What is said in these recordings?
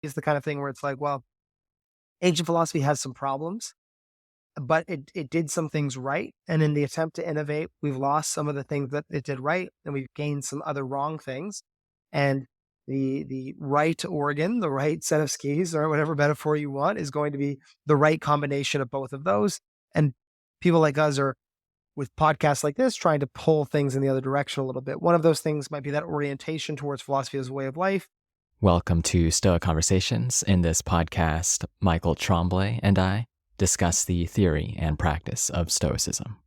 is the kind of thing where it's like, well, ancient philosophy has some problems, but it did some things right. And in the attempt to innovate, we've lost some of the things that it did right, and we've gained some other wrong things. And the right organ, the right set of skis, or whatever metaphor you want, is going to be the right combination of both of those. And people like us are, with podcasts like this, trying to pull things in the other direction a little bit. One of those things might be that orientation towards philosophy as a way of life. Welcome to Stoic Conversations. In this podcast, Michael Tremblay and I discuss the theory and practice of Stoicism.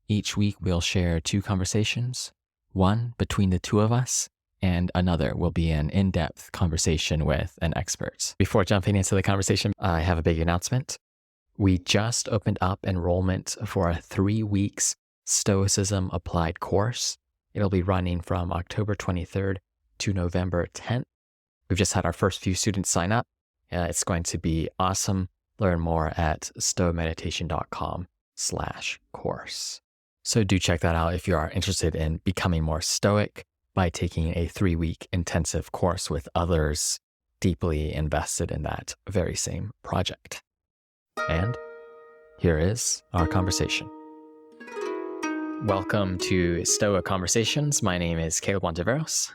Each week, we'll share 2 conversations, one between the two of us, and another will be an in-depth conversation with an expert. Before jumping into the conversation, I have a big announcement. We just opened up enrollment for a 3 weeks Stoicism Applied course. It'll be running from October 23rd to November 10th. We've just had our first few students sign up. It's going to be awesome. Learn more at stoameditation.com/course. So do check that out if you are interested in becoming more stoic by taking a 3-week intensive course with others deeply invested in that very same project. And here is our conversation. Welcome to Stoic Conversations. My name is Caleb Monteveros.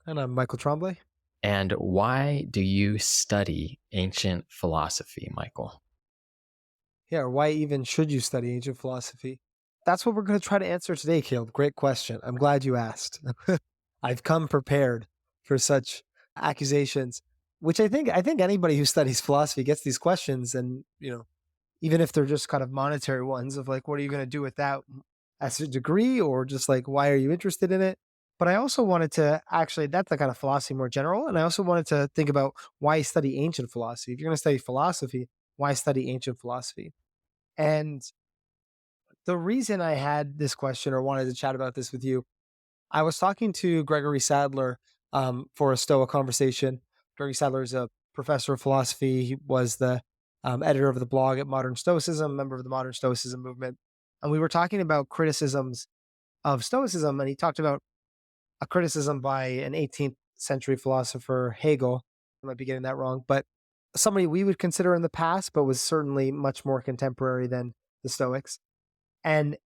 And I'm Michael Tremblay. And why do you study ancient philosophy, Michael? Yeah, or why even should you study ancient philosophy? That's what we're going to try to answer today, Caleb. Great question. I'm glad you asked. I've come prepared for such accusations, which I think anybody who studies philosophy gets these questions, and even if they're just kind of monetary ones of like, what are you going to do with that as a degree, or just like, why are you interested in it? But I also wanted to actually, that's the kind of philosophy more general. And I also wanted to think about why study ancient philosophy. If you're going to study philosophy, why study ancient philosophy? And the reason I had this question or wanted to chat about this with you, I was talking to Gregory Sadler for a Stoa conversation. Gregory Sadler is a professor of philosophy. He was the editor of the blog at Modern Stoicism, member of the Modern Stoicism movement. And we were talking about criticisms of Stoicism. And he talked about a criticism by an 18th century philosopher, Hegel. I might be getting that wrong, but somebody we would consider in the past, but was certainly much more contemporary than the Stoics. And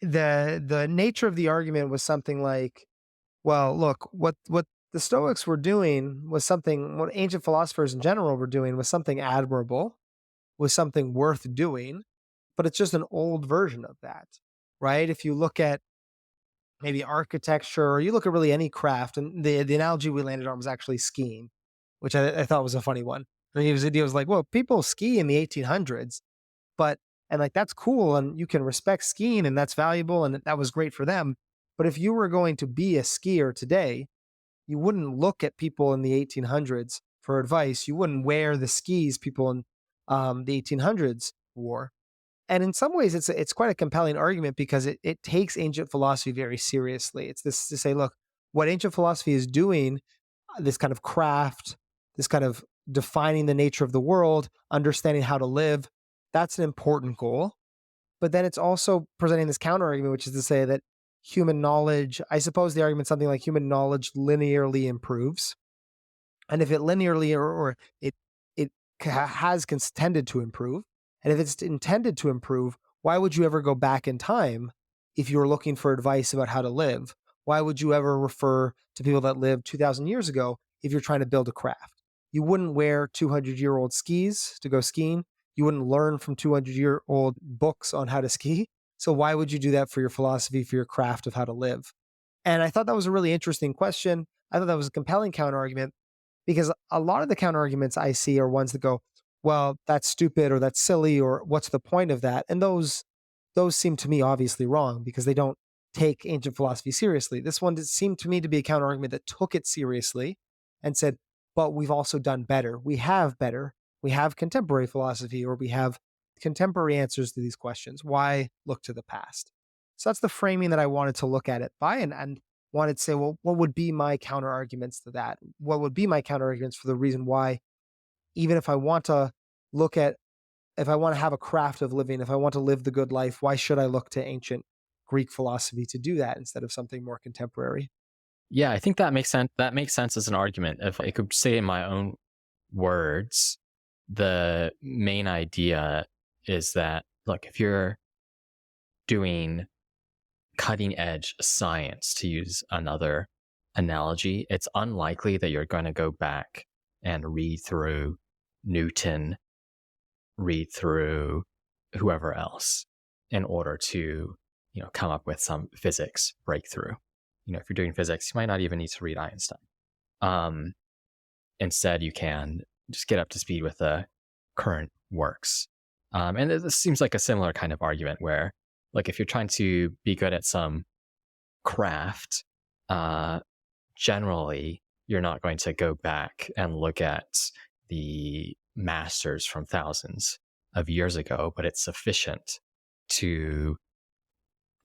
the nature of the argument was something like, well, look, what the Stoics were doing was something, what ancient philosophers in general were doing was something admirable, was something worth doing, but it's just an old version of that, right? If you look at maybe architecture, or you look at really any craft, and the analogy we landed on was actually skiing, which I thought was a funny one. I mean, his idea was like, well, people ski in the 1800s, and like, that's cool, and you can respect skiing, and that's valuable, and that was great for them. But if you were going to be a skier today, you wouldn't look at people in the 1800s for advice. You wouldn't wear the skis people in the 1800s wore. And in some ways, it's quite a compelling argument because it takes ancient philosophy very seriously. It's this to say, look, what ancient philosophy is doing, this kind of craft, this kind of defining the nature of the world, understanding how to live, that's an important goal. But then it's also presenting this counter argument, which is to say that human knowledge, I suppose the argument something like human knowledge linearly improves. And if it linearly or it has tended to improve, and if it's intended to improve, why would you ever go back in time if you were looking for advice about how to live? Why would you ever refer to people that lived 2,000 years ago if you're trying to build a craft? You wouldn't wear 200-year-old skis to go skiing. You wouldn't learn from 200-year-old books on how to ski. So why would you do that for your philosophy, for your craft of how to live? And I thought that was a really interesting question. I thought that was a compelling counterargument, because a lot of the counterarguments I see are ones that go, well, that's stupid, or that's silly, or what's the point of that? And those seem to me obviously wrong because they don't take ancient philosophy seriously. This one seemed to me to be a counterargument that took it seriously and said, but we've also done better. We have better. We have contemporary philosophy, or we have contemporary answers to these questions. Why look to the past? So that's the framing that I wanted to look at it by, and wanted to say, well, what would be my counter arguments to that? What would be my counter arguments for the reason why, even if I want to if I want to have a craft of living, if I want to live the good life, why should I look to ancient Greek philosophy to do that instead of something more contemporary? Yeah, I think that makes sense. That makes sense as an argument. If I could say in my own words, the main idea is that, look, if you're doing cutting edge science, to use another analogy, it's unlikely that you're going to go back and read through Newton, read through whoever else in order to, come up with some physics breakthrough. If you're doing physics, you might not even need to read Einstein. Um, Instead, you can just get up to speed with the current works. And this seems like a similar kind of argument where, like, if you're trying to be good at some craft, uh, generally, you're not going to go back and look at the masters from thousands of years ago, but it's sufficient to,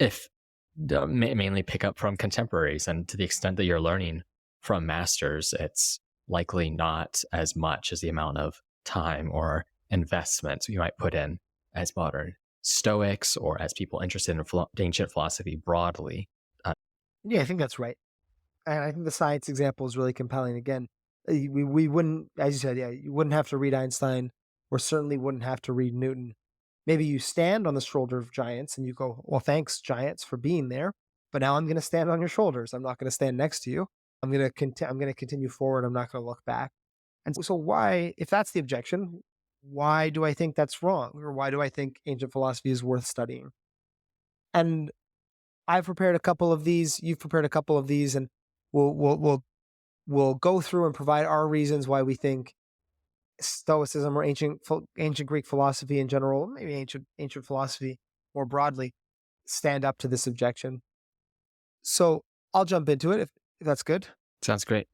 if mainly pick up from contemporaries. And to the extent that you're learning from masters, it's likely not as much as the amount of time or investment you might put in as modern Stoics or as people interested in ancient philosophy broadly. Yeah, I think that's right. And I think the science example is really compelling. Again, we wouldn't, as you said, yeah, you wouldn't have to read Einstein, or certainly wouldn't have to read Newton. Maybe you stand on the shoulder of giants and you go, well, thanks, giants, for being there. But now I'm going to stand on your shoulders. I'm not going to stand next to you. I'm going to continue forward. I'm not going to look back. And so, why, if that's the objection, why do I think that's wrong, or why do I think ancient philosophy is worth studying? And I've prepared a couple of these. You've prepared a couple of these, and we'll go through and provide our reasons why we think Stoicism or ancient Greek philosophy in general, maybe ancient philosophy more broadly, stand up to this objection. So I'll jump into it if that's good. Sounds great.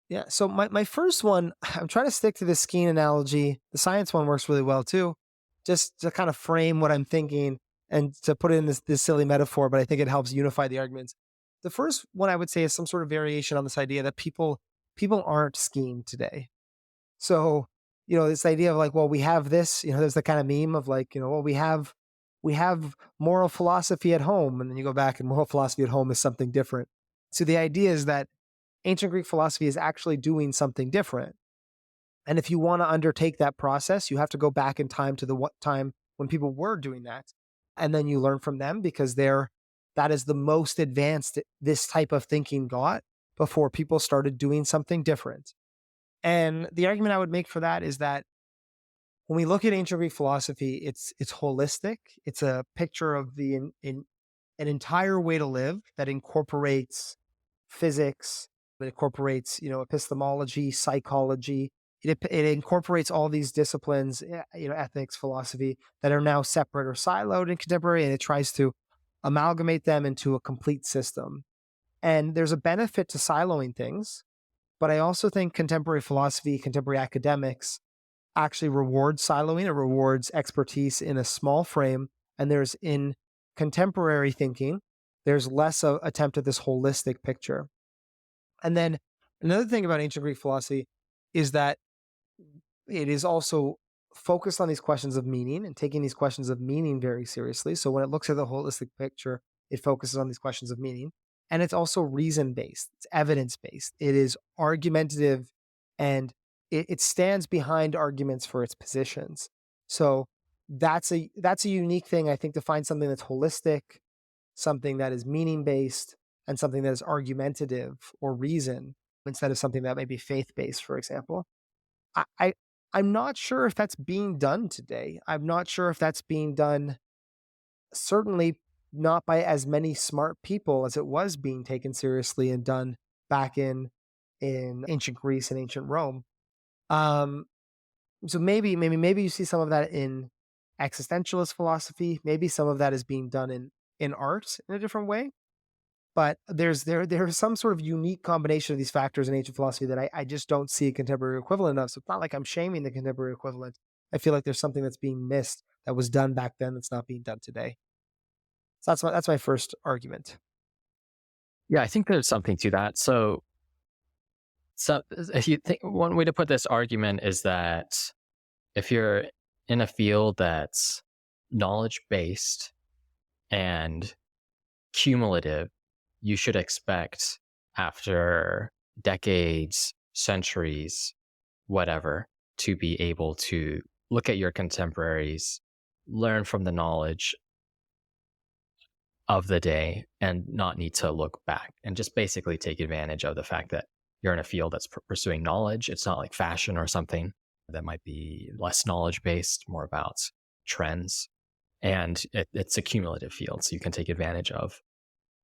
Yeah. So my first one, I'm trying to stick to the skiing analogy. The science one works really well too, just to kind of frame what I'm thinking and to put it in this silly metaphor, but I think it helps unify the arguments. The first one I would say is some sort of variation on this idea that people aren't skiing today. So, this idea of like, well, we have this, there's the kind of meme of like, well, we have moral philosophy at home, and then you go back and moral philosophy at home is something different. So the idea is that ancient Greek philosophy is actually doing something different. And if you want to undertake that process, you have to go back in time to the time when people were doing that. And then you learn from them, because that is the most advanced this type of thinking got before people started doing something different. And the argument I would make for that is that when we look at ancient Greek philosophy, it's holistic. It's a picture of an entire way to live that incorporates physics, it incorporates epistemology, psychology. It incorporates all these disciplines, ethics, philosophy, that are now separate or siloed in contemporary, and it tries to amalgamate them into a complete system. And there's a benefit to siloing things, but I also think contemporary philosophy, contemporary academics actually rewards siloing. It rewards expertise in a small frame. And in contemporary thinking, there's less of attempt at this holistic picture. And then another thing about ancient Greek philosophy is that it is also focused on these questions of meaning and taking these questions of meaning very seriously. So when it looks at the holistic picture, it focuses on these questions of meaning. And it's also reason based, it's evidence based, it is argumentative, and it stands behind arguments for its positions. So that's a unique thing, I think, to find something that's holistic, something that is meaning based, and something that is argumentative or reason, instead of something that may be faith based, for example. I, I I'm not sure if that's being done today. I'm not sure if that's being done, certainly not by as many smart people as it was being taken seriously and done back in ancient Greece and ancient Rome. Um, so maybe you see some of that in existentialist philosophy. Maybe some of that is being done in art in a different way. But there's some sort of unique combination of these factors in ancient philosophy that I just don't see a contemporary equivalent of. So it's not like I'm shaming the contemporary equivalent. I feel like there's something that's being missed that was done back then that's not being done today. So that's my first argument. Yeah, I think there's something to that. So if you think, one way to put this argument is that if you're in a field that's knowledge based and cumulative, you should expect after decades, centuries, whatever, to be able to look at your contemporaries, learn from the knowledge of the day, and not need to look back and just basically take advantage of the fact that you're in a field that's pursuing knowledge. It's not like fashion or something that might be less knowledge based, more about trends. And it's a cumulative field, so you can take advantage of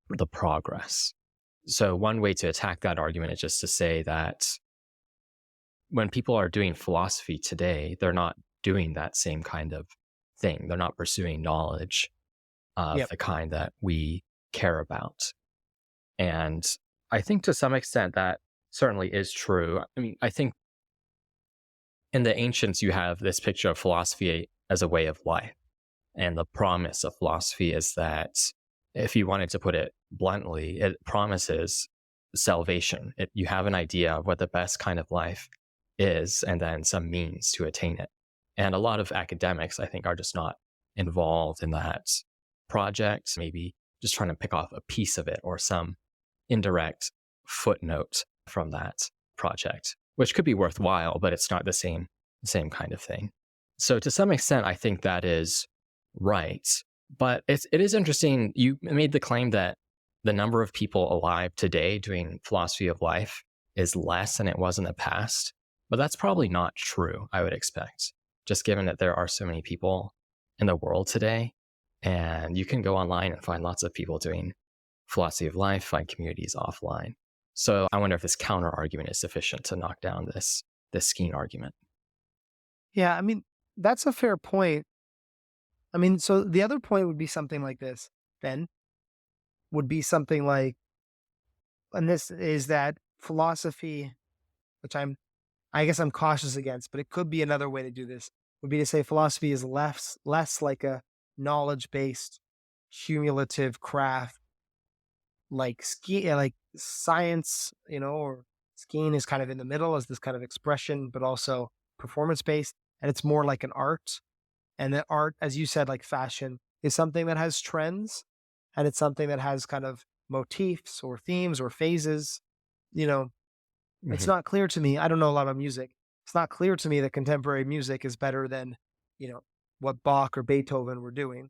the progress. So one way to attack that argument is just to say that when people are doing philosophy today, they're not doing that same kind of thing. They're not pursuing knowledge of Yep. the kind that we care about. And I think to some extent that certainly is true. I mean, I think in the ancients, you have this picture of philosophy as a way of life. And the promise of philosophy is that, if you wanted to put it bluntly, it promises salvation. You have an idea of what the best kind of life is, and then some means to attain it. And a lot of academics, I think, are just not involved in that project, maybe just trying to pick off a piece of it or some indirect footnote from that project, which could be worthwhile, but it's not the same kind of thing. So to some extent, I think that is right. But it is interesting. You made the claim that the number of people alive today doing philosophy of life is less than it was in the past. But that's probably not true, I would expect, just given that there are so many people in the world today. And you can go online and find lots of people doing philosophy of life, find communities offline. So I wonder if this counter argument is sufficient to knock down this Skene argument. Yeah, I mean, that's a fair point. I mean, so the other point would be something like this, then, would be something like, and this is that philosophy, which I guess I'm cautious against, but it could be another way to do this, would be to say philosophy is less like a knowledge-based, cumulative craft, like science, or skiing is kind of in the middle as this kind of expression, but also performance-based, and it's more like an art. And that art, as you said, like fashion, is something that has trends, and it's something that has kind of motifs or themes or phases. You know, it's Hmm. not clear to me. I don't know a lot about music. It's not clear to me that contemporary music is better than, you know, what Bach or Beethoven were doing.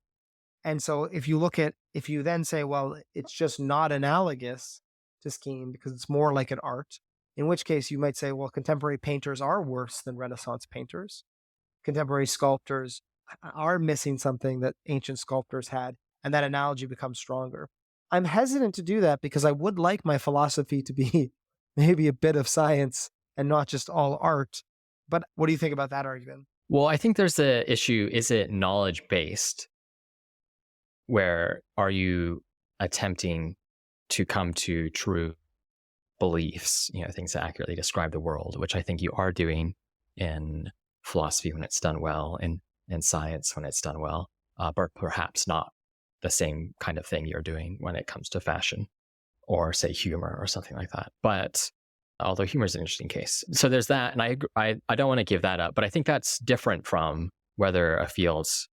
And so if you then say, well, it's just not analogous to skiing because it's more like an art, in which case you might say, well, contemporary painters are worse than Renaissance painters. Contemporary sculptors are missing something that ancient sculptors had, and that analogy becomes stronger. I'm hesitant to do that because I would like my philosophy to be maybe a bit of science and not just all art. But what do you think about that argument? Well, I think there's the issue, is it knowledge based? Where are you attempting to come to true beliefs, things that accurately describe the world, which I think you are doing in philosophy when it's done well, and in science when it's done well, but perhaps not the same kind of thing you're doing when it comes to fashion or, say, humor or something like that. But although humor is an interesting case. So there's that. And I don't want to give that up, but I think that's different from whether a field's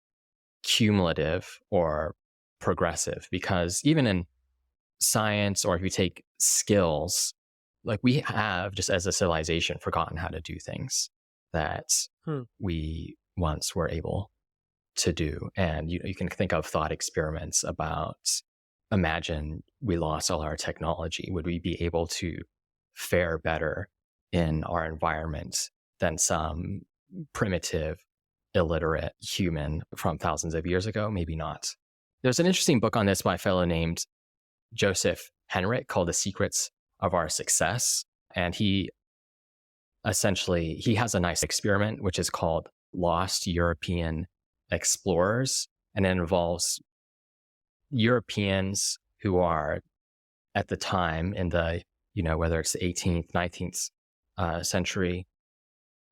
cumulative or progressive, because even in science, or if you take skills, like we have just as a civilization forgotten how to do things that Hmm. we once were able to do. And you can think of thought experiments about, imagine we lost all our technology. Would we be able to fare better in our environment than some primitive, illiterate human from thousands of years ago? Maybe not. There's an interesting book on this by a fellow named Joseph Henrich called The Secrets of Our Success. And he has a nice experiment, which is called Lost European Explorers. And it involves Europeans who are at the time in the, whether it's the 18th, 19th century,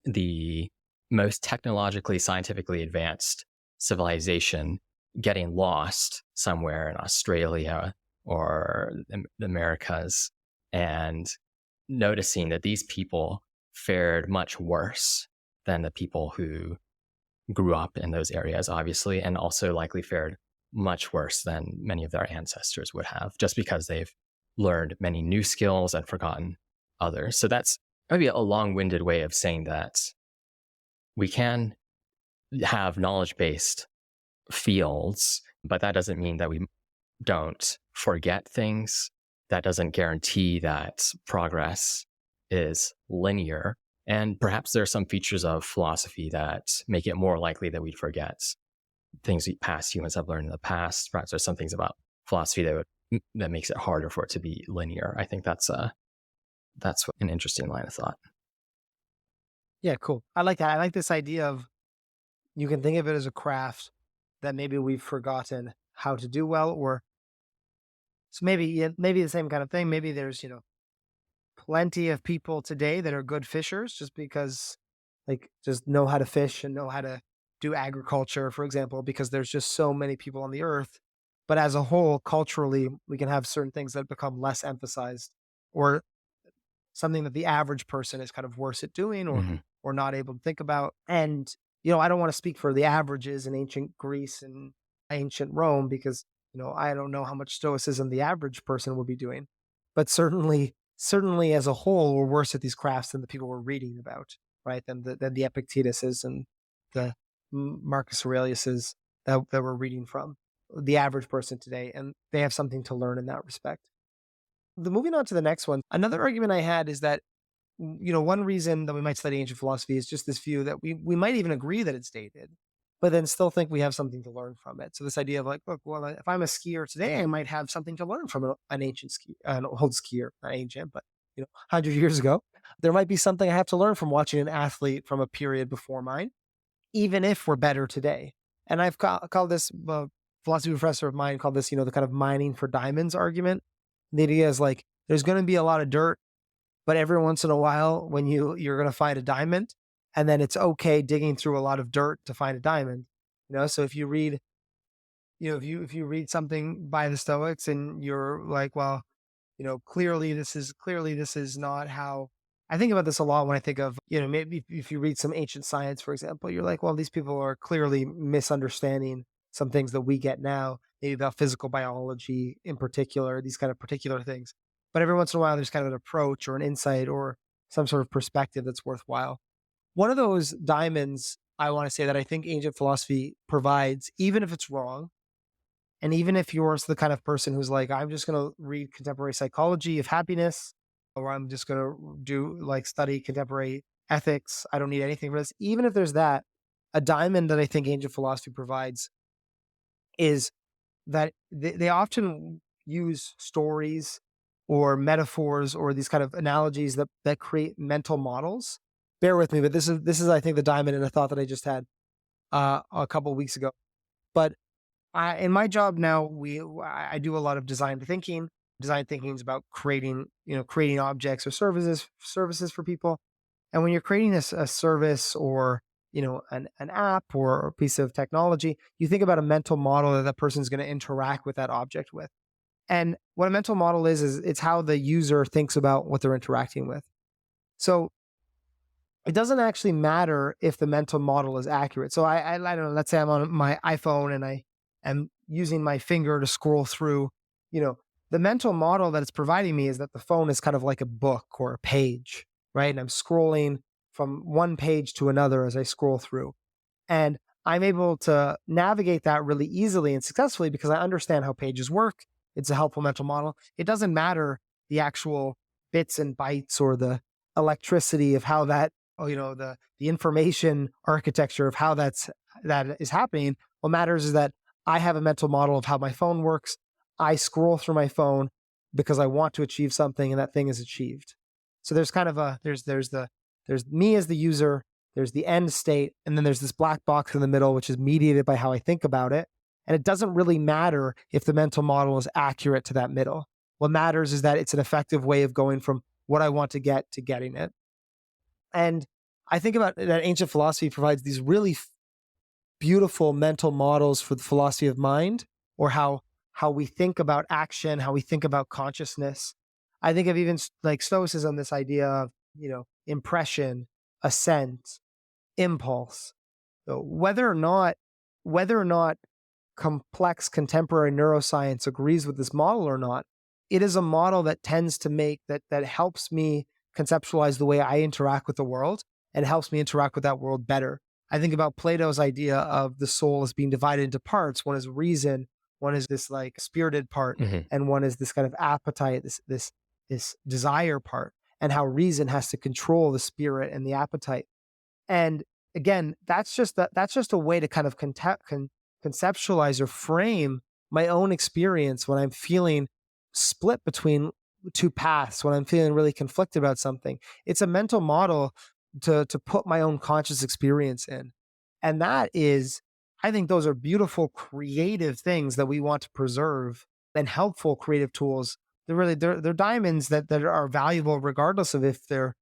the most technologically, scientifically advanced civilization getting lost somewhere in Australia or the Americas, and noticing that these people fared much worse than the people who grew up in those areas, obviously, and also likely fared much worse than many of their ancestors would have, just because they've learned many new skills and forgotten others. So that's maybe a long-winded way of saying that we can have knowledge-based fields, but that doesn't mean that we don't forget things. That doesn't guarantee that progress is linear. And perhaps there are some features of philosophy that make it more likely that we'd forget things past humans have learned in the past. Perhaps there's some things about philosophy that makes it harder for it to be linear. I think that's an interesting line of thought. Yeah, cool. I like that. I like this idea of you can think of it as a craft that maybe we've forgotten how to do well, or so maybe yeah, maybe the same kind of thing. Maybe there's plenty of people today that are good fishers just because like just know how to fish and know how to do agriculture, for example, because there's just so many people on the earth. But as a whole, culturally, we can have certain things that become less emphasized, or something that the average person is kind of worse at doing, Mhm. or not able to think about. And I don't want to speak for the averages in ancient Greece and ancient Rome because I don't know how much stoicism the average person will be doing. But certainly as a whole, we're worse at these crafts than the people we're reading about, right? Than the Epictetuses and the Marcus Aureliuses that we're reading from. The average person today, and they have something to learn in that respect. Moving on to the next one, another argument I had is that one reason that we might study ancient philosophy is just this view that we might even agree that it's dated, but then still think we have something to learn from it. So this idea of like, look, well, if I'm a skier today, I might have something to learn from an ancient ski, an old skier, not ancient, but 100 years ago, there might be something I have to learn from watching an athlete from a period before mine, even if we're better today. And I've called this philosophy professor of mine called this, the kind of mining for diamonds argument. The idea is like there's going to be a lot of dirt, but every once in a while, when you're going to find a diamond, and then it's okay digging through a lot of dirt to find a diamond. So if you read, if you read something by the Stoics, and you're like, well, clearly this is not how. I think about this a lot when I think of, maybe if you read some ancient science, for example, you're like, well, these people are clearly misunderstanding some things that we get now, maybe about physical biology in particular, these kind of particular things. But every once in a while, there's kind of an approach or an insight or some sort of perspective that's worthwhile. One of those diamonds I want to say that I think ancient philosophy provides, even if it's wrong, and even if you're the kind of person who's like, I'm just going to read contemporary psychology of happiness, or I'm just going to do like study contemporary ethics, I don't need anything for this. Even if there's that, a diamond that I think ancient philosophy provides is that they often use stories or metaphors or these kind of analogies that create mental models. Bear with me, but this is I think the diamond in a thought that I just had a couple of weeks ago. But in my job now, I do a lot of design thinking. Design thinking is about creating objects or services for people. And when you're creating a service or an app or a piece of technology, you think about a mental model that that person's going to interact with that object with. And what a mental model is it's how the user thinks about what they're interacting with. So it doesn't actually matter if the mental model is accurate. So I don't know, let's say I'm on my iPhone and I am using my finger to scroll through, the mental model that it's providing me is that the phone is kind of like a book or a page, right? And I'm scrolling from one page to another as I scroll through. And I'm able to navigate that really easily and successfully because I understand how pages work. It's a helpful mental model. It doesn't matter the actual bits and bytes or the electricity of how that, the information architecture of how that is happening. What matters is that I have a mental model of how my phone works. I scroll through my phone because I want to achieve something and that thing is achieved. So there's kind of there's me as the user, there's the end state, and then there's this black box in the middle, which is mediated by how I think about it. And it doesn't really matter if the mental model is accurate to that middle. What matters is that it's an effective way of going from what I want to get to getting it. And I think about that ancient philosophy provides these really beautiful mental models for the philosophy of mind, or how we think about action, how we think about consciousness. I think of even like Stoicism, this idea of, impression, assent, impulse. So whether or not complex contemporary neuroscience agrees with this model or not, it is a model that tends to make that helps me conceptualize the way I interact with the world and helps me interact with that world better. I think about Plato's idea of the soul as being divided into parts. One is reason, one is this like spirited part, Hmm. and one is this kind of appetite, this desire part, and how reason has to control the spirit and the appetite. And again, that's just a way to kind of conceptualize or frame my own experience when I'm feeling split between two paths, when I'm feeling really conflicted about something. It's a mental model to put my own conscious experience in. And that is, I think those are beautiful creative things that we want to preserve, and helpful creative tools. They're diamonds that are valuable regardless of if they're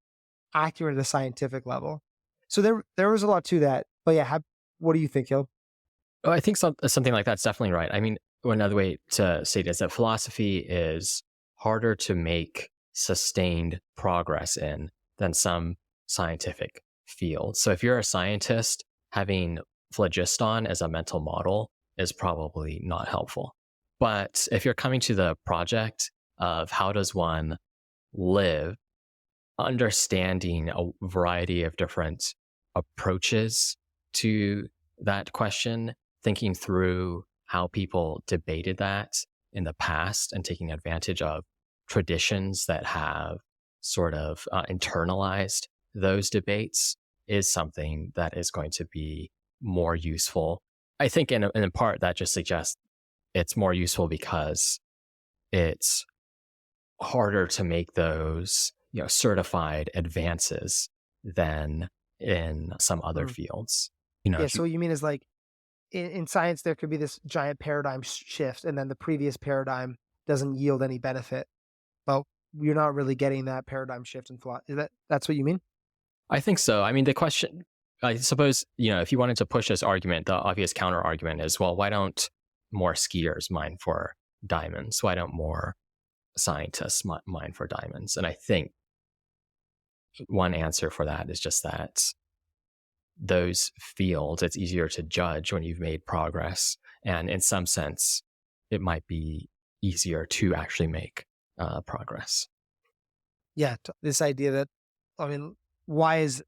accurate at a scientific level. So there was a lot to that. But yeah, what do you think, Hill? Oh, I think something like that's definitely right. I mean, another way to say it is that philosophy is harder to make sustained progress in than some scientific fields. So if you're a scientist, having phlogiston as a mental model is probably not helpful. But if you're coming to the project of how does one live, understanding a variety of different approaches to that question, thinking through how people debated that in the past and taking advantage of traditions that have sort of internalized those debates is something that is going to be more useful. I think in part that just suggests it's more useful because it's harder to make those, certified advances than in some other Mm. fields. Yeah. If you, So what you mean is like in science, there could be this giant paradigm shift, and then the previous paradigm doesn't yield any benefit. But you're not really getting that paradigm shift in philosophy. That's what you mean? I think so. I mean, the question, I suppose, if you wanted to push this argument, the obvious counter argument is, well, why don't more skiers mine for diamonds? Why don't more scientists mine for diamonds? And I think one answer for that is just that those fields, it's easier to judge when you've made progress. And in some sense, it might be easier to actually make progress. Yeah. This idea that, I mean, why is,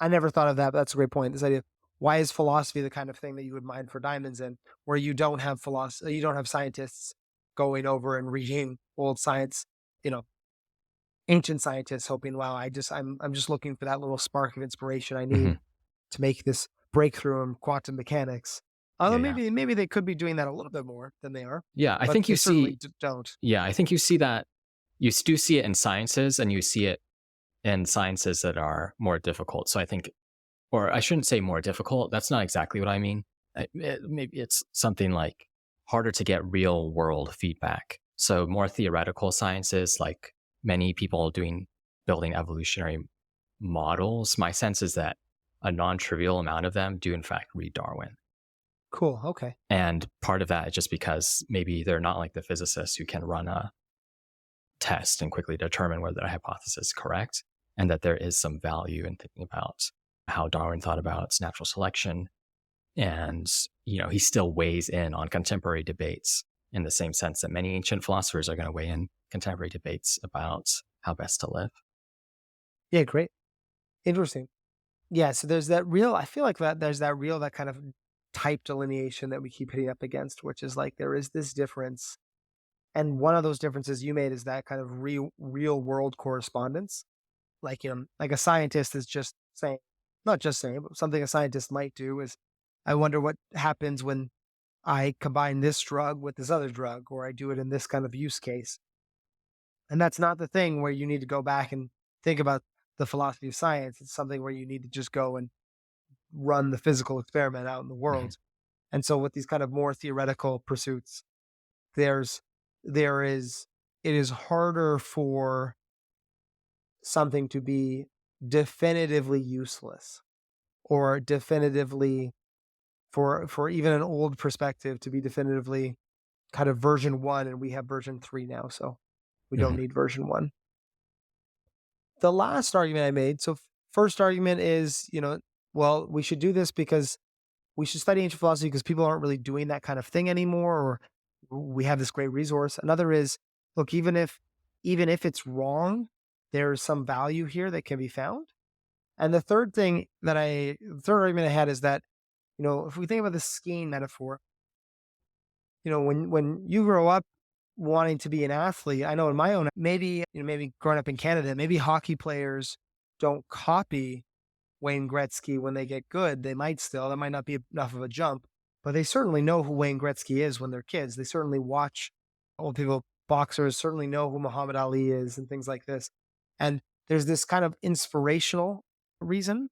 I never thought of that, but that's a great point. This idea of why is philosophy the kind of thing that you would mine for diamonds in, where you don't have you don't have scientists going over and reading old science, you know, ancient scientists hoping, wow, I'm just looking for that little spark of inspiration I Hmm. need to make this breakthrough in quantum mechanics. Although Yeah, yeah. maybe they could be doing that a little bit more than they are, Yeah, I but think they you certainly see, don't. yeah, I think you see that, you do see it in sciences and you see it in sciences that are more difficult. So I think, or I shouldn't say more difficult. That's not exactly what I mean. Maybe it's something like harder to get real world feedback. So more theoretical sciences, like many people building evolutionary models. My sense is that a non-trivial amount of them do in fact read Darwin. Cool. Okay. And part of that is just because maybe they're not like the physicists who can run a test and quickly determine whether a hypothesis is correct, and that there is some value in thinking about how Darwin thought about natural selection. And, he still weighs in on contemporary debates in the same sense that many ancient philosophers are going to weigh in contemporary debates about how best to live. Yeah. Great. Interesting. Yeah. So there's that real. I feel like that there's that real that kind of type delineation that we keep hitting up against, which is like there is this difference. And one of those differences you made is that kind of real world correspondence. Like, like a scientist is just saying, not just saying, but something a scientist might do is, I wonder what happens when I combine this drug with this other drug, or I do it in this kind of use case. And that's not the thing where you need to go back and think about the philosophy of science. It's something where you need to just go and run the physical experiment out in the Mhm. world. And so with these kind of more theoretical pursuits, there's there is it is harder for something to be definitively useless, or definitively, for even an old perspective to be definitively kind of version 1, and we have version 3 now, so we don't Mhm. need version 1. The last argument I made, so first argument is, well, we should do this because we should study ancient philosophy because people aren't really doing that kind of thing anymore, or we have this great resource. Another is look, even if it's wrong, there's some value here that can be found. And the third argument I had is that, if we think about the skiing metaphor, when you grow up wanting to be an athlete, I know in my own, maybe growing up in Canada, maybe hockey players don't copy Wayne Gretzky when they get good. They might still, that might not be enough of a jump, but they certainly know who Wayne Gretzky is when they're kids. They certainly watch old people, boxers certainly know who Muhammad Ali is and things like this. And there's this kind of inspirational reason,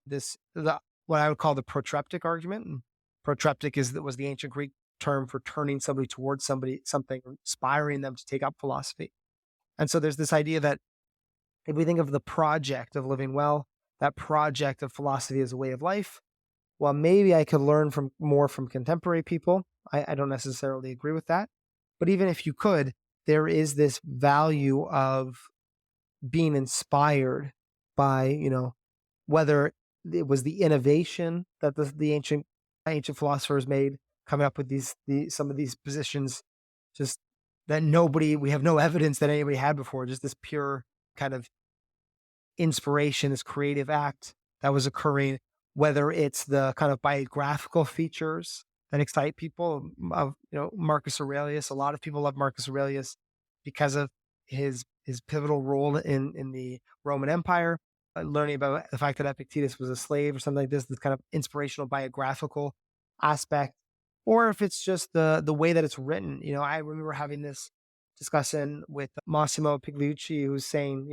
what I would call the protreptic argument. And protreptic was the ancient Greek term for turning somebody towards something, inspiring them to take up philosophy. And so there's this idea that if we think of the project of living well, that project of philosophy as a way of life, well, maybe I could learn from contemporary people. I don't necessarily agree with that. But even if you could, there is this value of being inspired by, whether it was the innovation that the ancient philosophers made, coming up with some of these positions, just that we have no evidence that anybody had before, just this pure kind of inspiration, this creative act that was occurring, whether it's the kind of biographical features that excite people of, Marcus Aurelius. A lot of people love Marcus Aurelius because of his pivotal role in the Roman Empire, learning about the fact that Epictetus was a slave or something like this kind of inspirational biographical aspect, or if it's just the way that it's written. I remember having this discussion with Massimo Pigliucci, who's saying,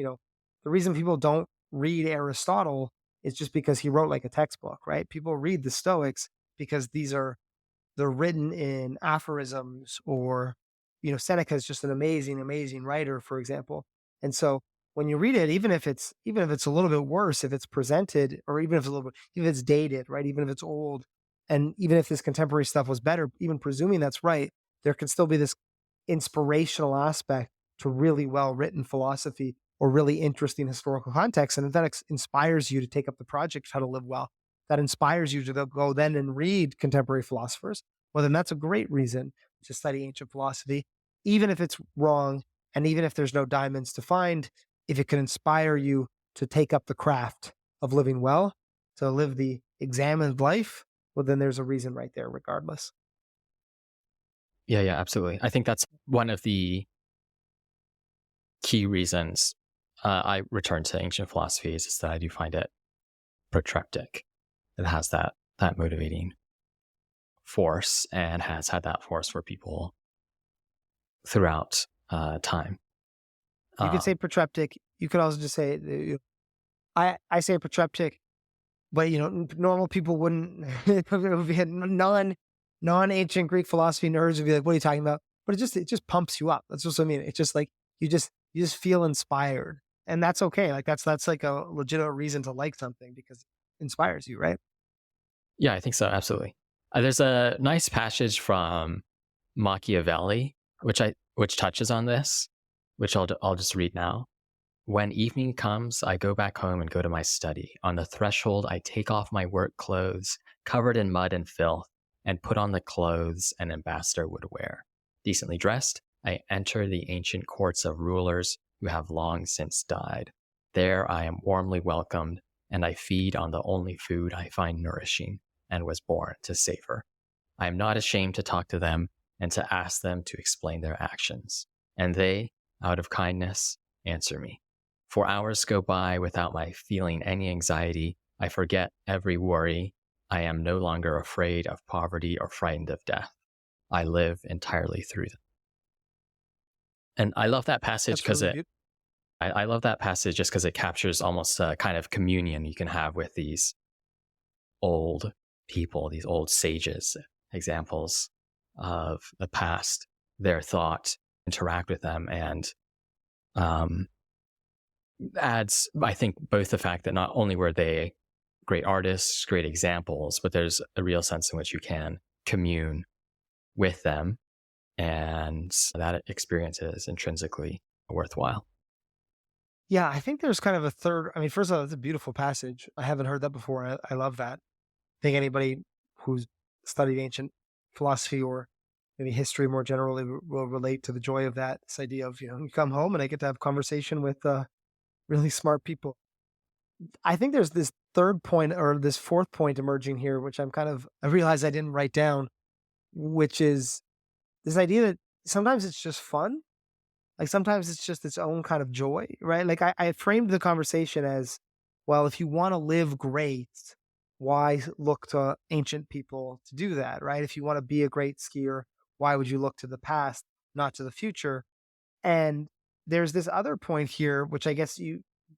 the reason people don't read Aristotle is just because he wrote like a textbook, right? People read the Stoics because they're written in aphorisms, or, Seneca is just an amazing, amazing writer, for example. And so when you read it, even if it's a little bit worse, if it's presented, or even if it's dated, right? Even if it's old, and even if this contemporary stuff was better, even presuming that's right, there can still be this inspirational aspect to really well written philosophy or really interesting historical context. And if that inspires you to take up the project of how to live well, that inspires you to go then and read contemporary philosophers, well, then that's a great reason to study ancient philosophy, even if it's wrong. And even if there's no diamonds to find, if it can inspire you to take up the craft of living well, to live the examined life, well, then there's a reason right there, regardless. Yeah, yeah, absolutely. I think that's one of the key reasons I return to ancient philosophies, is that I do find it protreptic. It has that motivating force, and has had that force for people throughout time. You could say protreptic. You could also just say, I say protreptic, but normal people wouldn't. It would be non-ancient Greek philosophy nerds would be like, "What are you talking about?" But it just pumps you up. That's what I mean. It's just like you just feel inspired, and that's okay. Like that's like a legitimate reason to like something, because it inspires you, right? Yeah, I think so. Absolutely. There's a nice passage from Machiavelli, which touches on this, which I'll just read now. When evening comes, I go back home and go to my study. On the threshold, I take off my work clothes, covered in mud and filth, and put on the clothes an ambassador would wear. Decently dressed, I enter the ancient courts of rulers who have long since died. There I am warmly welcomed, and I feed on the only food I find nourishing and was born to savor. I am not ashamed to talk to them and to ask them to explain their actions. And they, out of kindness, answer me. For hours go by without my feeling any anxiety. I forget every worry. I am no longer afraid of poverty or frightened of death. I live entirely through them. And I love that passage That's because really beautiful. I love that passage just because it captures almost a kind of communion you can have with these old people, these old sages, examples of the past, their thought, interact with them, and adds, I think, both the fact that not only were they great artists, great examples, but there's a real sense in which you can commune with them, and that experience is intrinsically worthwhile. Yeah, I think there's kind of a third. I mean, first of all, it's a beautiful passage. I haven't heard that before. I love that. I think anybody who's studied ancient philosophy, or maybe history more generally will relate to the joy of that. This idea of, you come home and I get to have conversation with really smart people. I think there's this third point or this fourth point emerging here, which I realized I didn't write down, which is this idea that sometimes it's just fun. Like sometimes it's just its own kind of joy, right? Like I framed the conversation as, well, if you want to live great, why look to ancient people to do that, right? If you want to be a great skier, why would you look to the past, not to the future? And there's this other point here, which I guess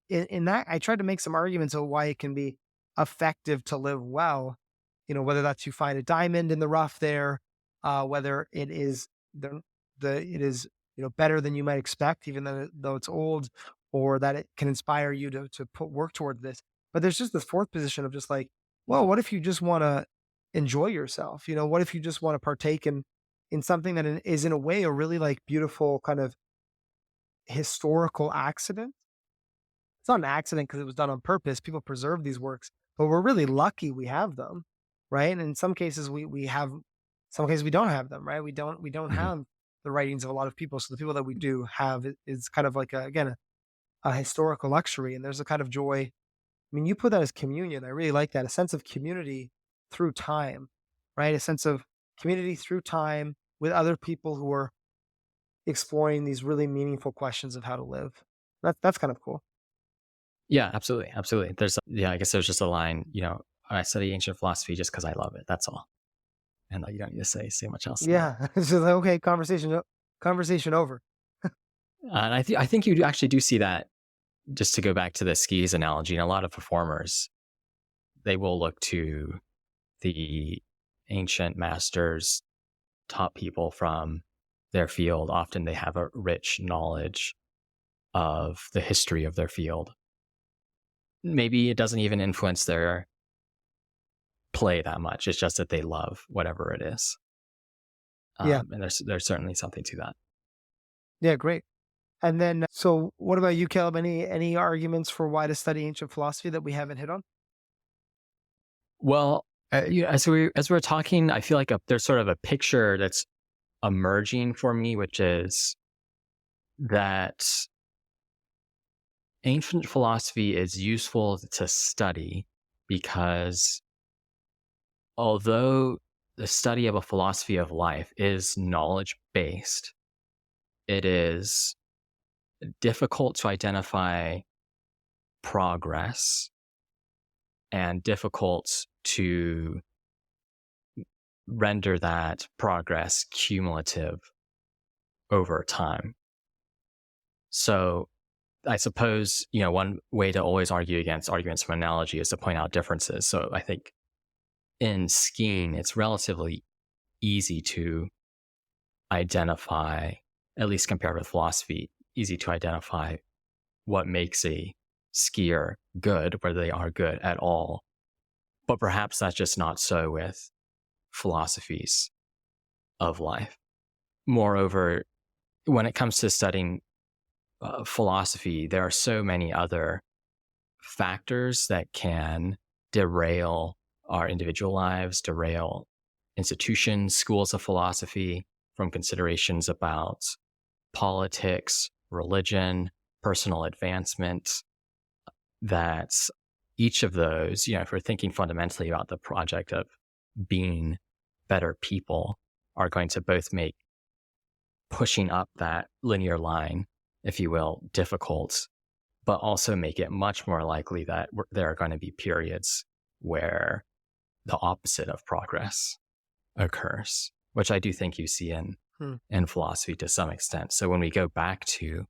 in that I tried to make some arguments of why it can be effective to live well. Whether that's you find a diamond in the rough there, whether it is it is better than you might expect, even though it's old, or that it can inspire you to put work toward this. But there's just this fourth position of just like, well, what if you just want to enjoy yourself? What if you just want to partake in something that is in a way a really like beautiful kind of historical accident. It's not an accident because it was done on purpose. People preserve these works, but we're really lucky we have them, right? And in some cases we have, some cases we don't have them, right? We don't Mhm. have the writings of a lot of people. So the people that we do have is kind of like a historical luxury, and there's a kind of joy. I mean, you put that as communion. I really like that. A sense of community through time, right? A sense of community through time with other people who are exploring these really meaningful questions of how to live. That's kind of cool. Yeah, absolutely, absolutely. Yeah, I guess there's just a line, I study ancient philosophy just because I love it. That's all. And you don't need to say much else than that. Yeah. It's just like, okay, conversation over. And I think you actually do see that. Just to go back to the skis analogy, and a lot of performers, they will look to the ancient masters, top people from their field. Often they have a rich knowledge of the history of their field. Maybe it doesn't even influence their play that much. It's just that they love whatever it is. Yeah. And there's certainly something to that. Yeah, great. And then so what about you, Caleb? Any arguments for why to study ancient philosophy that we haven't hit on? Well, as we're talking, I feel like there's sort of a picture that's emerging for me, which is that ancient philosophy is useful to study because although the study of a philosophy of life is knowledge based, it is difficult to identify progress and difficult to render that progress cumulative over time. So I suppose, one way to always argue against arguments from analogy is to point out differences. So I think in skiing, it's relatively easy to identify, at least compared with philosophy, easy to identify what makes a skier good, whether they are good at all. But perhaps that's just not so with philosophies of life. Moreover, when it comes to studying philosophy, there are so many other factors that can derail our individual lives, derail institutions, schools of philosophy from considerations about politics, religion, personal advancement, that each of those, if we're thinking fundamentally about the project of being better people, are going to both make pushing up that linear line, if you will, difficult, but also make it much more likely that there are going to be periods where the opposite of progress occurs, which I do think you see Hmm. in philosophy to some extent. So when we go back to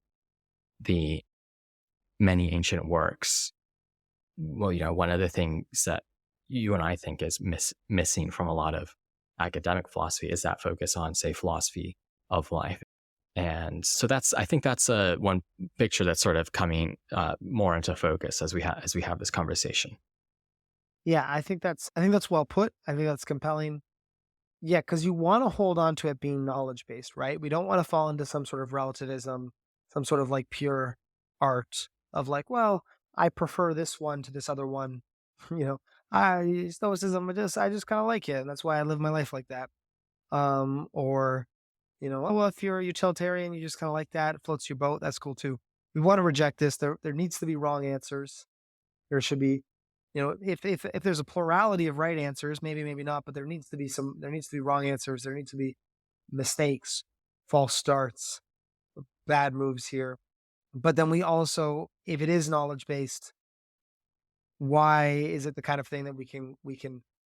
the many ancient works, well, one of the things that you and I think is missing from a lot of academic philosophy is that focus on, say, philosophy of life. And so I think that's one picture that's sort of coming more into focus as we have this conversation. Yeah, I think that's well put. I think that's compelling. Yeah, because you want to hold on to it being knowledge based, right? We don't want to fall into some sort of relativism, some sort of like pure art of like, well, I prefer this one to this other one. you know, I stoicism, I just kind of like it, and that's why I live my life like that. or oh, well, if you're a utilitarian, you just kind of like that, it floats your boat. That's cool too. We want to reject this. There needs to be wrong answers. There should be, if there's a plurality of right answers, maybe not, but there needs to be wrong answers. There needs to be mistakes, false starts, bad moves here. But then we also, if it is knowledge based, why is it the kind of thing that we can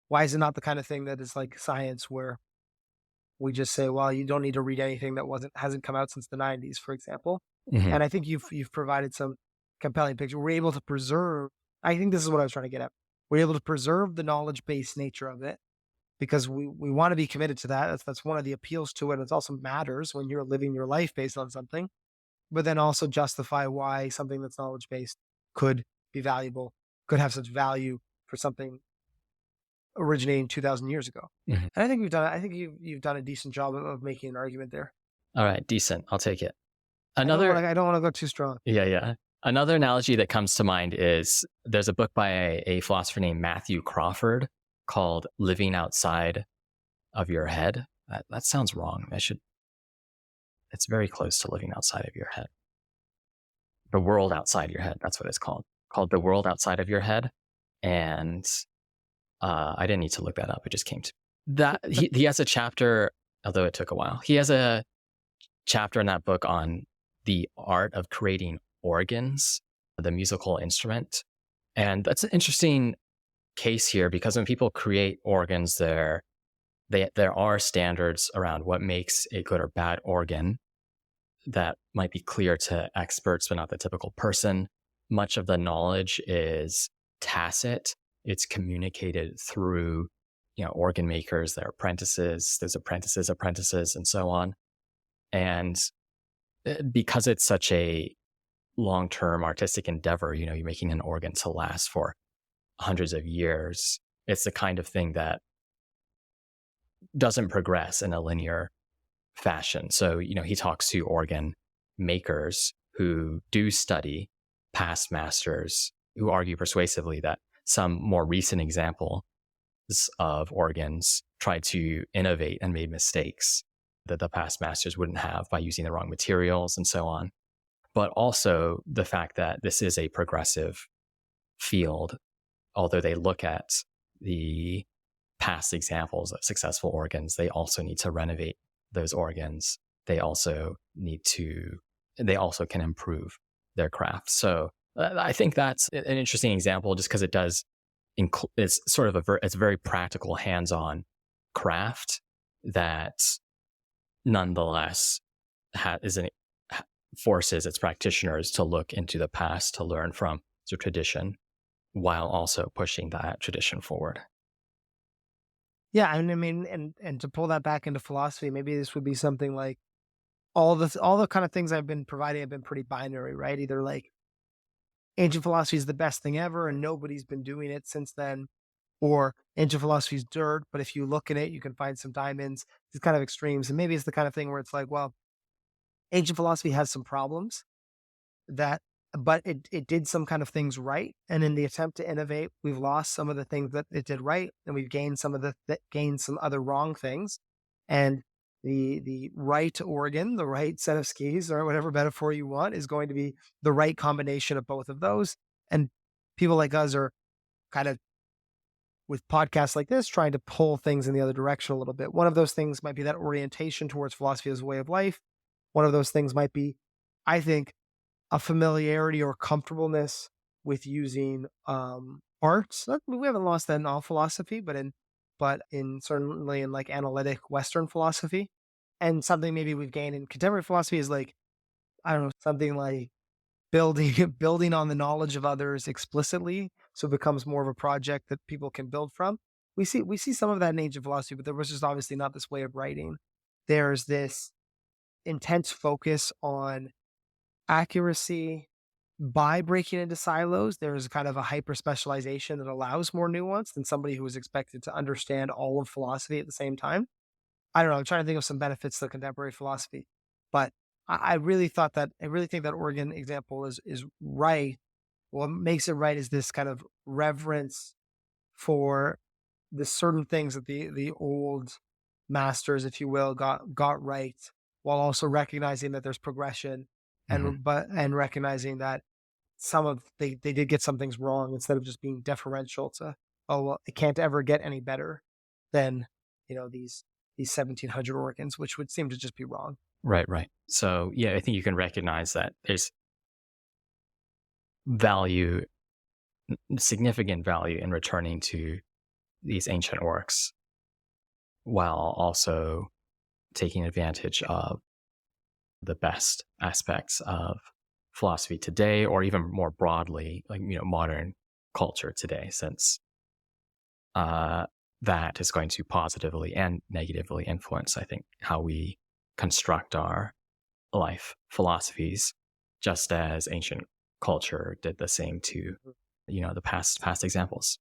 why is it not the kind of thing that is like science where we just say, well, you don't need to read anything that hasn't come out since the 90s, for example. Hmm. And I think you've provided some compelling picture. We're able to preserve, I think this is what I was trying to get at. We're able to preserve the knowledge-based nature of it because we want to be committed to that. That's one of the appeals to it. It also matters when you're living your life based on something, but then also justify why something that's knowledge-based could be valuable, could have such value for something originating 2,000 years ago. Hmm. And I think you've done a decent job of making an argument there. All right, decent. I'll take it. Another, I don't want to go too strong. yeah. Another analogy that comes to mind is there's a book by a philosopher named Matthew Crawford called Living Outside of Your Head. That sounds wrong. It's very close to living outside of your head. The world outside your head. That's what it's called The World Outside of Your Head. And I didn't need to look that up. It just came to that. He has a chapter, although it took a while. He has a chapter in that book on the art of creating organs, the musical instrument. And that's an interesting case here because when people create organs, there are standards around what makes a good or bad organ that might be clear to experts, but not the typical person. Much of the knowledge is tacit. It's communicated through, organ makers, their apprentices, there's apprentices, and so on. And because it's such a long-term artistic endeavor, you're making an organ to last for hundreds of years. It's the kind of thing that doesn't progress in a linear fashion. So, he talks to organ makers who do study past masters who argue persuasively that some more recent examples of organs tried to innovate and made mistakes that the past masters wouldn't have by using the wrong materials and so on. But also the fact that this is a progressive field, although they look at the past examples of successful organs, they also need to renovate those organs. They also can improve their craft. So I think that's an interesting example just because it does, it's sort of it's a very practical hands-on craft that nonetheless forces its practitioners to look into the past to learn from the tradition while also pushing that tradition forward. Yeah, and I mean, and to pull that back into philosophy, maybe this would be something like all the kind of things I've been providing have been pretty binary, right? Either like ancient philosophy is the best thing ever and nobody's been doing it since then, or ancient philosophy is dirt, but if you look in it, you can find some diamonds. These kind of extremes. And maybe it's the kind of thing where it's like, well, ancient philosophy has some problems that but it did some kind of things right. And in the attempt to innovate, we've lost some of the things that it did right, and we've gained gained some other wrong things. And the right organ, the right set of skis, or whatever metaphor you want, is going to be the right combination of both of those. And people like us are kind of with podcasts like this trying to pull things in the other direction a little bit. One of those things might be that orientation towards philosophy as a way of life. One of those things might be, I think, a familiarity or comfortableness with using arts. We haven't lost that in all philosophy, but in certainly in like analytic Western philosophy, and something maybe we've gained in contemporary philosophy is like, I don't know, something like building building on the knowledge of others explicitly, so it becomes more of a project that people can build from. We see some of that in ancient philosophy, but there was just obviously not this way of writing. There's this intense focus on accuracy by breaking into silos. There's kind of a hyper specialization that allows more nuance than somebody who is expected to understand all of philosophy at the same time. I don't know. I'm trying to think of some benefits to contemporary philosophy, but I really think that Oregon example is right. What makes it right is this kind of reverence for the certain things that the old masters, if you will, got right, while also recognizing that there's progression, Mhm. and recognizing that they did get some things wrong, instead of just being deferential to, oh well, it can't ever get any better than, these 1700 organs, which would seem to just be wrong. Right, right. So, yeah, I think you can recognize that there's value, significant value in returning to these ancient works while also taking advantage of the best aspects of philosophy today, or even more broadly, like, modern culture today, since uh, that is going to positively and negatively influence, I think, how we construct our life philosophies, just as ancient culture did the same to, the past examples.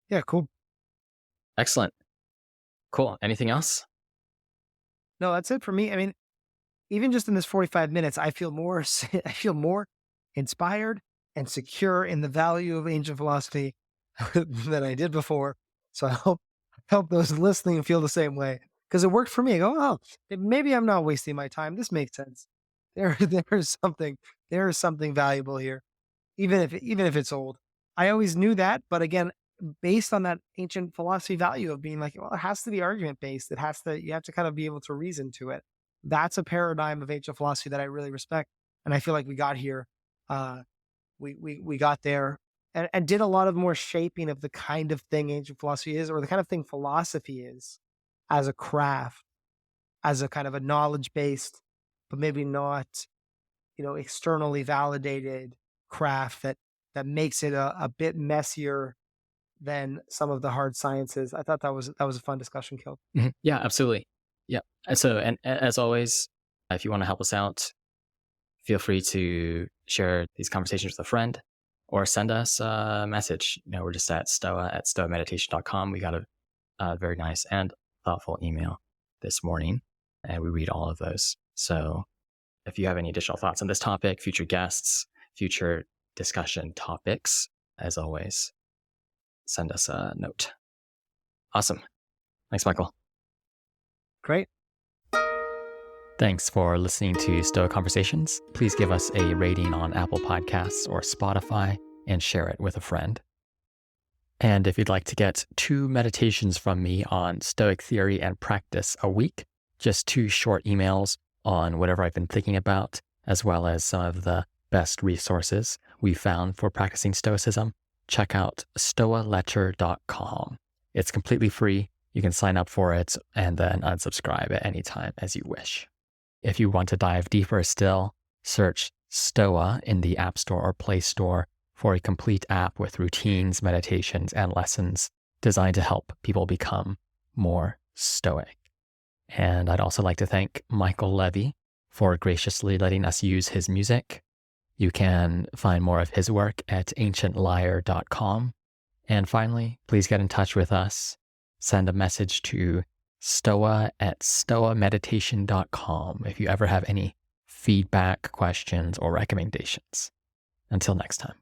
Yeah, cool. Excellent. Cool. Anything else? No, that's it for me. I mean, even just in this 45 minutes, I feel more I feel more inspired and secure in the value of ancient philosophy than I did before. So I hope those listening feel the same way, because it worked for me. I go, oh, maybe I'm not wasting my time. This makes sense. There is something valuable here, even if it's old. I always knew that, but again, based on that ancient philosophy value of being like, well, it has to be argument based. You have to kind of be able to reason to it. That's a paradigm of ancient philosophy that I really respect, and I feel like we got here. Uh, we got there, and did a lot of more shaping of the kind of thing ancient philosophy is, or the kind of thing philosophy is, as a craft, as a kind of a knowledge based, but maybe not, externally validated craft that makes it a bit messier than some of the hard sciences. I thought that was a fun discussion, Kill. Mhm. Yeah, absolutely. Yeah. As always, if you want to help us out, feel free to share these conversations with a friend or send us a message. We're just at stoa@stoameditation.com. We got a very nice and thoughtful email this morning, and we read all of those. So if you have any additional thoughts on this topic, future guests, future discussion topics, as always, send us a note. Awesome. Thanks, Michael. Great. Thanks for listening to Stoa Conversations. Please give us a rating on Apple Podcasts or Spotify and share it with a friend. And if you'd like to get 2 meditations from me on Stoic theory and practice a week, just 2 short emails on whatever I've been thinking about, as well as some of the best resources we found for practicing Stoicism, check out stoaletter.com. It's completely free. You can sign up for it and then unsubscribe at any time as you wish. If you want to dive deeper still, search Stoa in the App Store or Play Store for a complete app with routines, meditations, and lessons designed to help people become more stoic. And I'd also like to thank Michael Levy for graciously letting us use his music. You can find more of his work at ancientlyre.com. And finally, please get in touch with us. Send a message to stoa@stoameditation.com if you ever have any feedback, questions, or recommendations. Until next time.